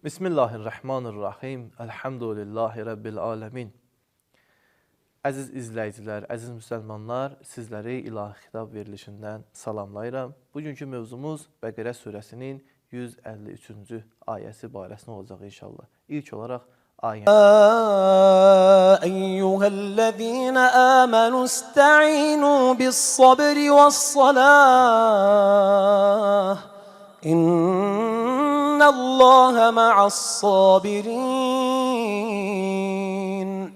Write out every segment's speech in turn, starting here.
Bismillahirrahmanirrahim. Elhamdülillahi Rabbil alemin. Əziz izləyicilər, əziz müsəlmanlar, sizləri İlahi Xitab verilişindən salamlayıram. Bugünkü mövzumuz Bəqərə surəsinin 153-cü ayəsi barəsində olacaq inşallah. İlk olaraq ayəni. Eyyuhellezine amenu ista'inu bis-sabri ve's-salah. İnnallâhe ma'as-sabirin.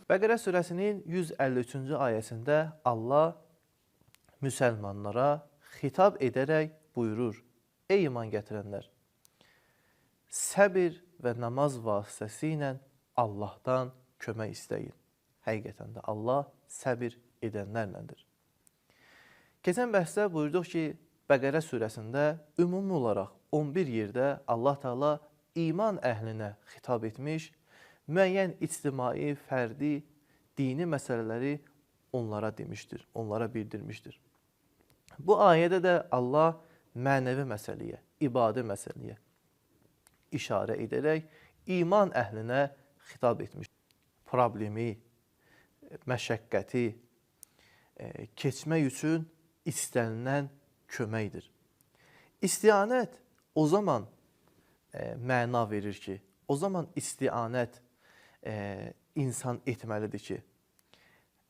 Bəqərə surəsinin 153-cü ayəsində Allah müsəlmanlara xitab edərək buyurur: Ey iman gətirənlər, səbir və namaz vasitəsilə Allahdan kömək istəyin. Həqiqətən də Allah səbir edənlərlədir. Keçən bəhsdə buyurduq ki, Bəqərə surəsində ümumi olaraq 11 yerdə Allah Teala iman əhlinə xitab etmiş, müəyyən ictimai, fərdi, dini məsələləri onlara demişdir, onlara bildirmişdir. Bu ayədə də Allah mənəvi məsələyə, ibadə məsələyə işarə edərək iman əhlinə xitab etmiş. Problemi, məşəqqəti keçmək üçün istənilən köməkdir. İstianət o zaman məna verir ki, o zaman istianət insan etməlidir ki,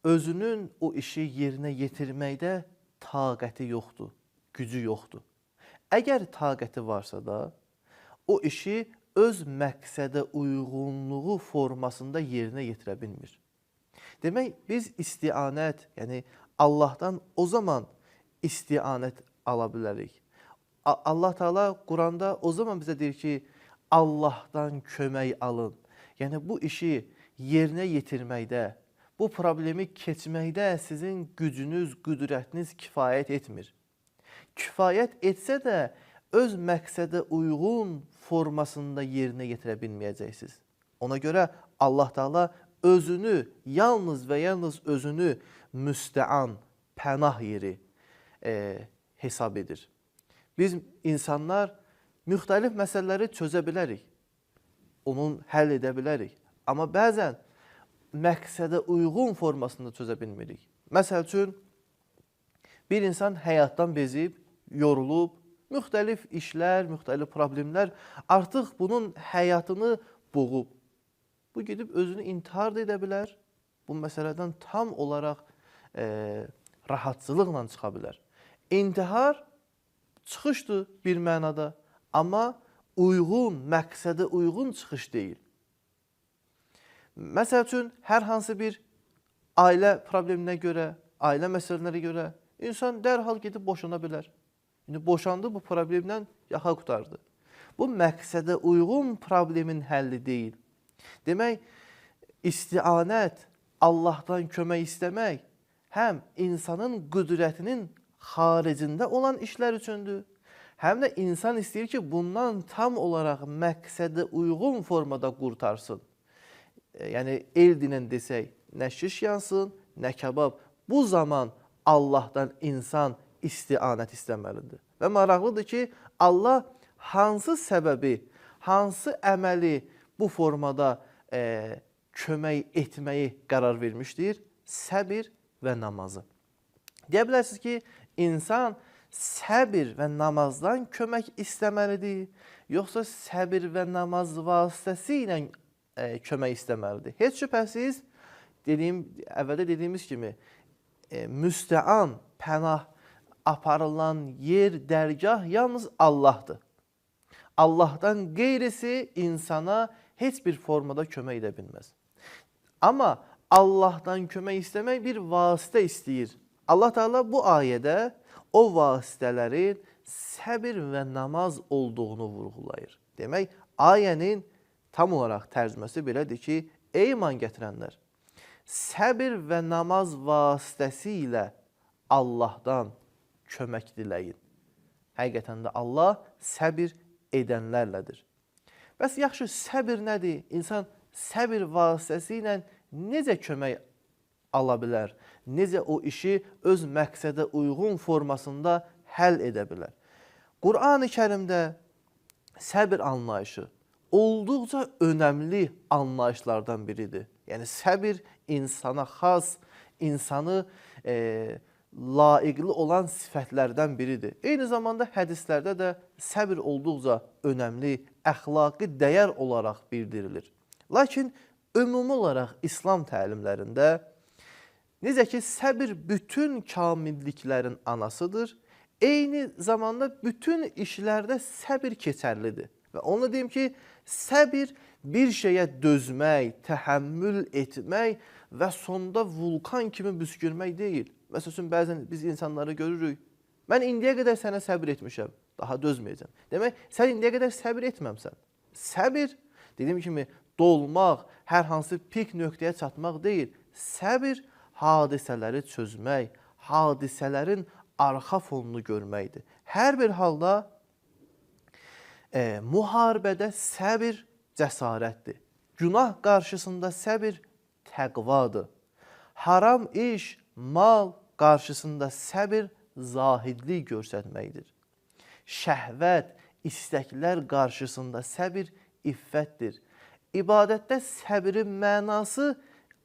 özünün o işi yerinə yetirməkdə taqəti yoxdur, gücü yoxdur. Əgər taqəti varsa da, o işi öz məqsədə uyğunluğu formasında yerinə yetirə bilmir. Demək, biz istianət, yəni Allahdan o zaman istianət ala bilərik. Allah Teala Quranda o zaman bizə deyir ki, Allahdan kömək alın. Yəni bu işi yerinə yetirməkdə, bu problemi keçməkdə sizin gücünüz, qüdrətiniz kifayət etmir. Kifayət etsə də öz məqsədə uyğun formasında yerinə yetirə bilməyəcəksiniz. Ona görə Allah Teala özünü, yalnız və yalnız özünü müstəan, pənah yeri hesab edir. Biz insanlar müxtəlif məsələləri çözə bilərik, onun həll edə bilərik. Amma bəzən məqsədə uyğun formasında çözə bilmirik. Məsəl üçün, bir insan həyatdan bezib, yorulub, müxtəlif işlər, müxtəlif problemlər artıq bunun həyatını boğub. Bu gedib özünü intihar da edə bilər, bu məsələdən tam olaraq rahatçılıqla çıxa bilər. İntihar çıxışdır bir mənada, amma uyğun, məqsədə uyğun çıxış deyil. Məsəl üçün, hər hansı bir ailə probleminə görə, ailə məsələlərə görə insan dərhal gedib boşana bilər. Yəni, boşandı, bu problemdən yaxa qutardı. Bu, məqsədə uyğun problemin həlli deyil. Demək, istianət, Allahdan kömək istəmək, həm insanın qüdrətinin xaricində olan işlər üçündür, həm də insan istəyir ki, bundan tam olaraq məqsədə uyğun formada qurtarsın. Yəni, el dinən desək, nə şiş yansın, nə kabab. Bu zaman Allahdan insan istianət istəməlidir. Və maraqlıdır ki, Allah hansı səbəbi, hansı əməli bu formada kömək etməyi qərar vermişdir? Səbir və namazı. Deyə bilərsiniz ki, insan səbir və namazdan kömək istəməlidir, yoxsa səbir və namaz vasitəsilə kömək istəməlidir? Heç şübhəsiz, əvvəldə dediyimiz kimi, müstəan, pənah aparılan yer, dərgah yalnız Allahdır. Allahdan qeyrisi insana heç bir formada kömək edə bilməz. Amma Allahdan kömək istəmək bir vasitə istəyir. Allah Teala bu ayədə o vasitələrin səbir və namaz olduğunu vurğulayır. Demək, ayənin tam olaraq tərcüməsi belədir ki, ey iman gətirənlər, səbir və namaz vasitəsilə Allahdan kömək diləyin. Həqiqətən də Allah səbir edənlərlədir. Bəs yaxşı, səbir nədir? İnsan səbir vasitəsilə necə kömək ala bilər? Necə o işi öz məqsədə uyğun formasında həll edə bilər? Qur'an-ı Kərimdə səbir anlayışı olduqca önəmli anlayışlardan biridir. Yəni səbir insana xas, insanı layiqli olan sifətlərdən biridir. Eyni zamanda hədislərdə də səbir olduqca önəmli, əxlaqi dəyər olaraq bildirilir. Lakin ümumi olaraq İslam təlimlərində necə ki, səbir bütün kamilliklərin anasıdır, eyni zamanda bütün işlərdə səbir keçərlidir. Və onu deyim ki, səbir bir şeyə dözmək, təhəmmül etmək və sonda vulkan kimi püskürmək deyil. Məsələn, bəzən biz insanları görürük, mən indiyə qədər sənə səbir etmişəm, daha dözməyəcəm. Demək, sən indiyə qədər səbir etməmsən. Səbir, dediyim kimi, dolmaq, hər hansı pik nöqtəyə çatmaq deyil. Səbir, hadisələri çözmək, hadisələrin arxa fonunu görməkdir. Hər bir halda müharibədə səbir cəsarətdir. Günah qarşısında səbir təqvadır. Haram iş, mal qarşısında səbir zahidlik göstərməkdir. Şəhvət, istəklər qarşısında səbir iffətdir. İbadətdə səbrin mənası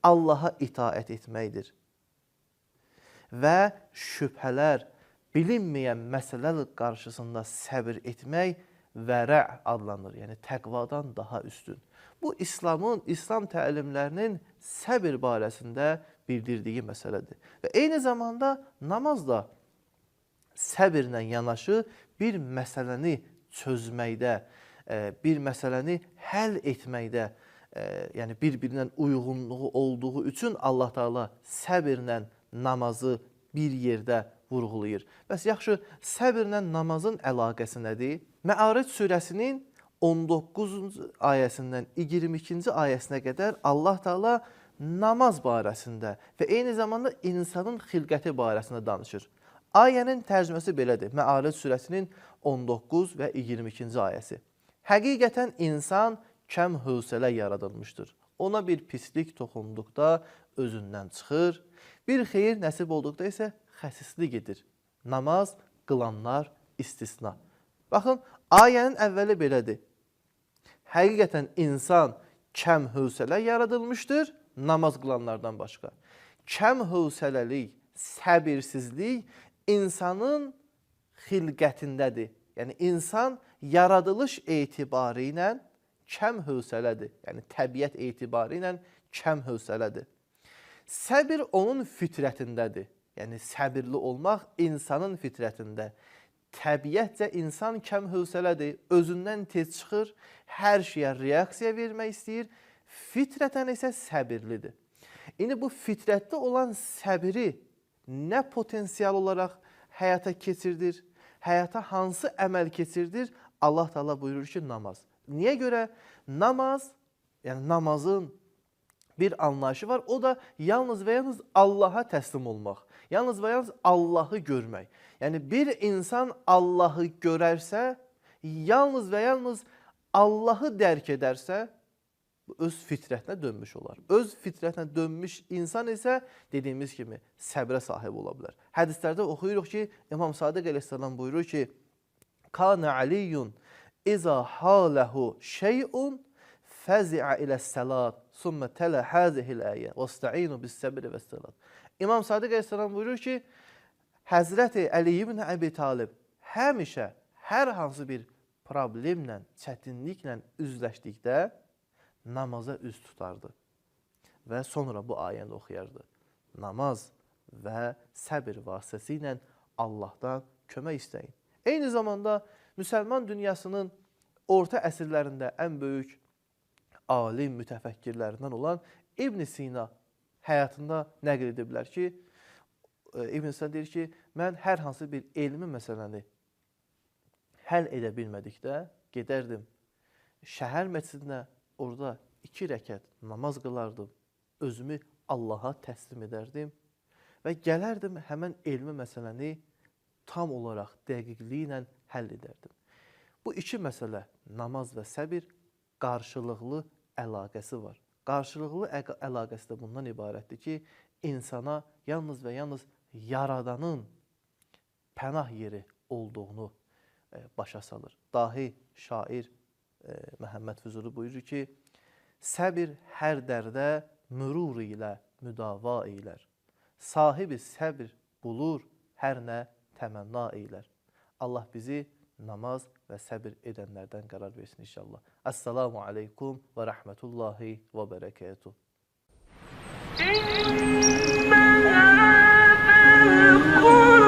Allaha itaət etməkdir. Və şübhələr, bilinməyən məsələlər qarşısında səbir etmək vərə adlanır, yəni təqvadan daha üstün. Bu İslam təlimlərinin səbir barəsində bildirdiyi məsələdir. Və eyni zamanda namaz da səbirlə yanaşı bir məsələni çözməkdə, bir məsələni həll etməkdə, yəni bir-birindən uyğunluğu olduğu üçün Allah Teala səbirlə namazı bir yerdə vurğulayır. Bəs yaxşı, səbirlə namazın əlaqəsi nədir? Məaric surəsinin 19-cu ayəsindən 22-ci ayəsinə qədər Allah Teala namaz barəsində və eyni zamanda insanın xilqəti barəsində danışır. Ayənin tərcüməsi belədir. Məaric surəsinin 19 və 22-ci ayəsi. Həqiqətən insan kəm hövsələ yaradılmışdır. Ona bir pislik toxunduqda özündən çıxır, bir xeyir nəsib olduqda isə xəsislik edir. Namaz qılanlar istisna. Baxın, ayənin əvvəli belədir. Həqiqətən insan kəm hövsələ yaradılmışdır, namaz qılanlardan başqa. Kəm hövsələlik, səbirsizlik insanın xilqətindədir. Yəni, insan yaradılış etibarı ilə kəm hövsələdir. Yəni, təbiət etibarı ilə kəm hövsələdir. Səbir onun fitrətindədir. Yəni, səbirli olmaq insanın fitrətində. Təbiətcə insan kəm hövsələdir, özündən tez çıxır, hər şeyə reaksiya vermək istəyir, fitrətən isə səbirlidir. İndi bu fitrətdə olan səbiri nə potensial olaraq həyata keçirdir, həyata hansı əməl keçirdir? Allah Teala buyurur ki, namaz. Niyə görə? Namaz, yəni namazın bir anlayışı var, o da yalnız və yalnız Allaha təslim olmaq, yalnız və yalnız Allahı görmək. Yəni bir insan Allahı görərsə, yalnız və yalnız Allahı dərk edərsə, öz fitrətinə dönmüş olar. Öz fitrətinə dönmüş insan isə dediyimiz kimi səbrə sahib ola bilər. Hədislərdə oxuyuruq ki, İmam Sadiq əleyhissalam buyurur ki, Kana Aliyyun İza haləhu şey'un fəzi'a iləs-səlat sümmə tələ həzihil əyə və istə'inu bis-səbri və-səlat. İmam Sadiq əleyhissalam buyurur ki, Həzrəti Əli ibn Əbi Talib həmişə hər hansı bir problemlə, çətinliklə üzləşdikdə namaza üz tutardı və sonra bu ayəni oxuyardı. Namaz və səbir vasitəsilə Allahdan kömək istəyin. Eyni zamanda müsəlman dünyasının orta əsrlərində ən böyük alim mütəfəkkirlərindən olan İbn Sina həyatında nəql ediblər ki, İbn Sina deyir ki, mən hər hansı bir elmi məsələni həll edə bilmədikdə gedərdim şəhər məscidinə, orada 2 rəkət namaz qılardım, özümü Allaha təslim edərdim və gələrdim həmən elmi məsələni tam olaraq dəqiqliklə həll edərdim. Bu iki məsələ, namaz və səbir, qarşılıqlı əlaqəsi var. Qarşılıqlı əlaqəsi də bundan ibarətdir ki, insana yalnız və yalnız Yaradanın pənah yeri olduğunu başa salır. Dahi şair Məhəmməd Füzuli buyurur ki, səbir hər dərdə mürur ilə müdava eylər. Sahibi səbir bulur, hər nə təmənna eylər. Allah bizi namaz və səbir edənlərdən qərar versin inşallah. Əssalamu aleykum və rəhmətullahi və bərəkətuh. Oh